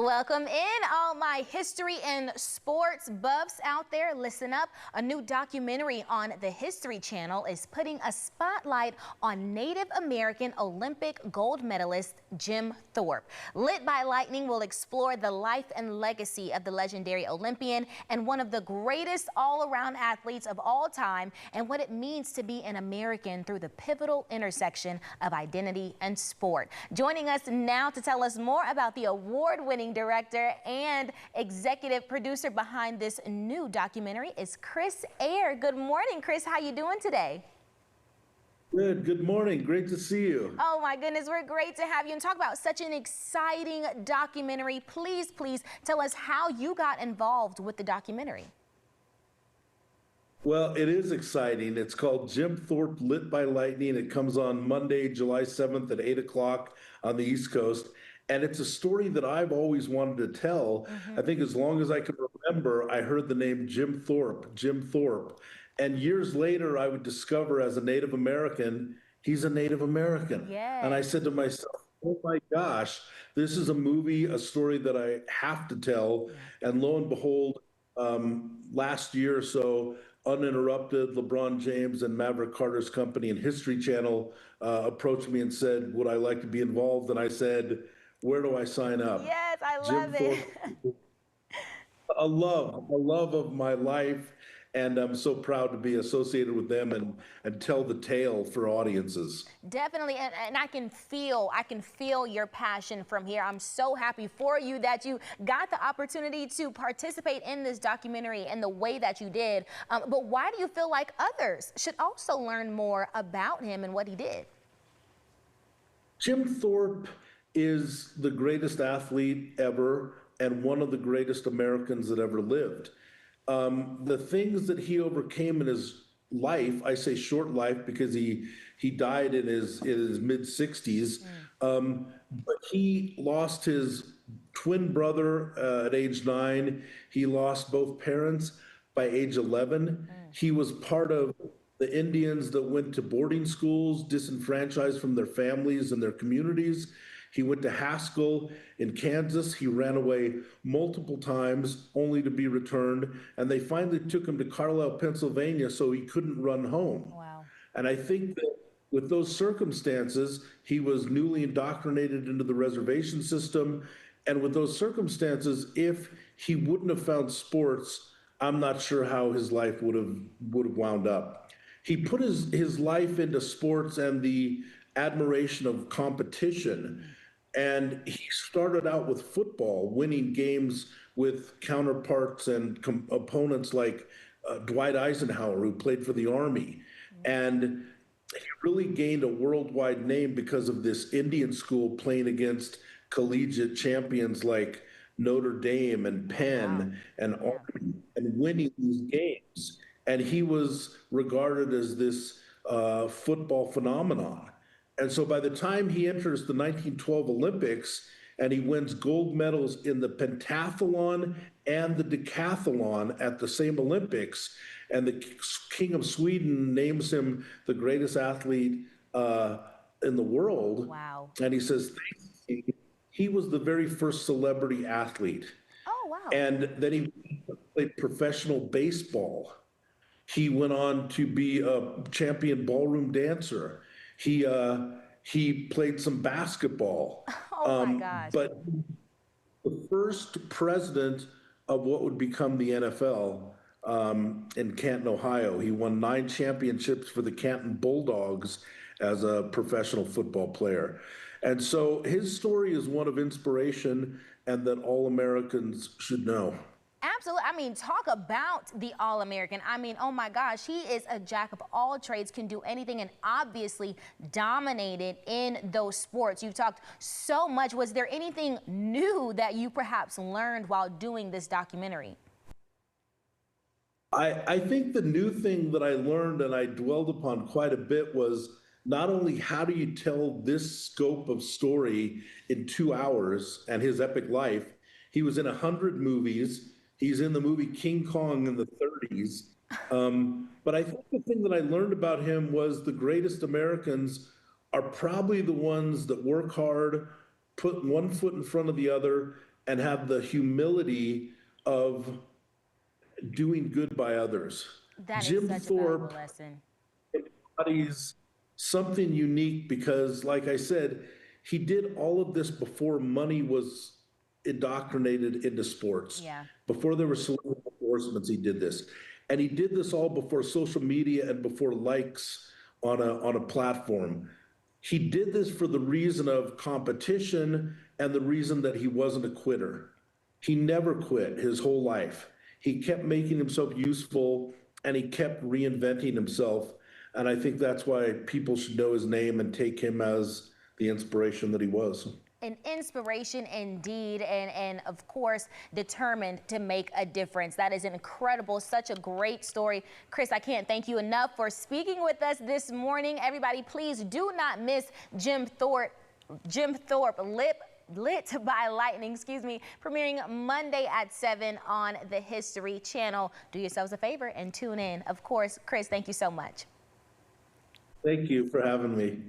Welcome in all my history and sports buffs out there. Listen up. A new documentary on the History Channel is putting a spotlight on Native American Olympic gold medalist Jim Thorpe. Lit by Lightning will explore the life and legacy of the legendary Olympian and one of the greatest all-around athletes of all time, and what it means to be an American through the pivotal intersection of identity and sport. Joining us now to tell us more about the award-winning director and executive producer behind this new documentary is Chris Eyre. Good morning, Chris. How you doing today? Good morning. Great to see you. Oh my goodness, we're great to have you and talk about such an exciting documentary. Please tell us how you got involved with the documentary. Well, it is exciting. It's called Jim Thorpe Lit by Lightning. It comes on Monday, July 7th at 8 o'clock on the East Coast. And it's a story that I've always wanted to tell. I think as long as I can remember, I heard the name Jim Thorpe. And years later, I would discover as a Native American, he's a Native American. Yes. And I said to myself, oh my gosh, this is a movie, a story that I have to tell. And lo and behold, last year or so, Uninterrupted, LeBron James and Maverick Carter's company and History Channel approached me and said, would I like to be involved? And I said, where do I sign up? Yes, I love it. A love of my life, and I'm so proud to be associated with them and tell the tale for audiences. Definitely, and I can feel your passion from here. I'm so happy for you that you got the opportunity to participate in this documentary in the way that you did. But why do you feel like others should also learn more about him and what he did? Jim Thorpe is the greatest athlete ever and one of the greatest Americans that ever lived. The things that he overcame in his life, I say short life because he died in his mid-60s, but he lost his twin brother at age 9. He lost both parents by age 11. He was part of the Indians that went to boarding schools, disenfranchised from their families and their communities. He went to Haskell in Kansas. He ran away multiple times only to be returned. And they finally took him to Carlisle, Pennsylvania, so he couldn't run home. Wow. And I think that with those circumstances, he was newly indoctrinated into the reservation system. And with those circumstances, if he wouldn't have found sports, I'm not sure how his life would have wound up. He put his life into sports and the admiration of competition. And he started out with football, winning games with counterparts and opponents like Dwight Eisenhower, who played for the Army. And he really gained a worldwide name because of this Indian school playing against collegiate champions like Notre Dame and Penn and Army and winning these games. And he was regarded as this football phenomenon. And so by the time he enters the 1912 Olympics and he wins gold medals in the pentathlon and the decathlon at the same Olympics, and the King of Sweden names him the greatest athlete in the world. Wow. And he says, he was the very first celebrity athlete. Oh, wow. And then he played professional baseball. He went on to be a champion ballroom dancer. He played some basketball. Oh my gosh. But the first president of what would become the NFL in Canton, Ohio, he won 9 championships for the Canton Bulldogs as a professional football player. And so his story is one of inspiration and that all Americans should know. Absolutely. I mean, talk about the All-American. I mean, oh my gosh, he is a jack of all trades, can do anything, and obviously dominated in those sports. You've talked so much. Was there anything new that you perhaps learned while doing this documentary? I think the new thing that I learned and I dwelled upon quite a bit was not only how do you tell this scope of story in 2 hours and his epic life. He was in 100 movies. He's in the movie King Kong in the 30s. But I think the thing that I learned about him was the greatest Americans are probably the ones that work hard, put one foot in front of the other, and have the humility of doing good by others. That is Jim such a valuable Thorpe lesson. embodies something unique because, like I said, he did all of this before money was indoctrinated into sports. Yeah. Before there were celebrity endorsements, he did this. And he did this all before social media and before likes on a platform. He did this for the reason of competition and the reason that he wasn't a quitter. He never quit his whole life. He kept making himself useful and he kept reinventing himself. And I think that's why people should know his name and take him as the inspiration that he was. An inspiration indeed, and of course, determined to make a difference. That is incredible. Such a great story. Chris, I can't thank you enough for speaking with us this morning. Everybody, please do not miss Jim Thorpe, Lit by Lightning, premiering Monday at 7 on the History Channel. Do yourselves a favor and tune in. Of course, Chris, thank you so much. Thank you for having me.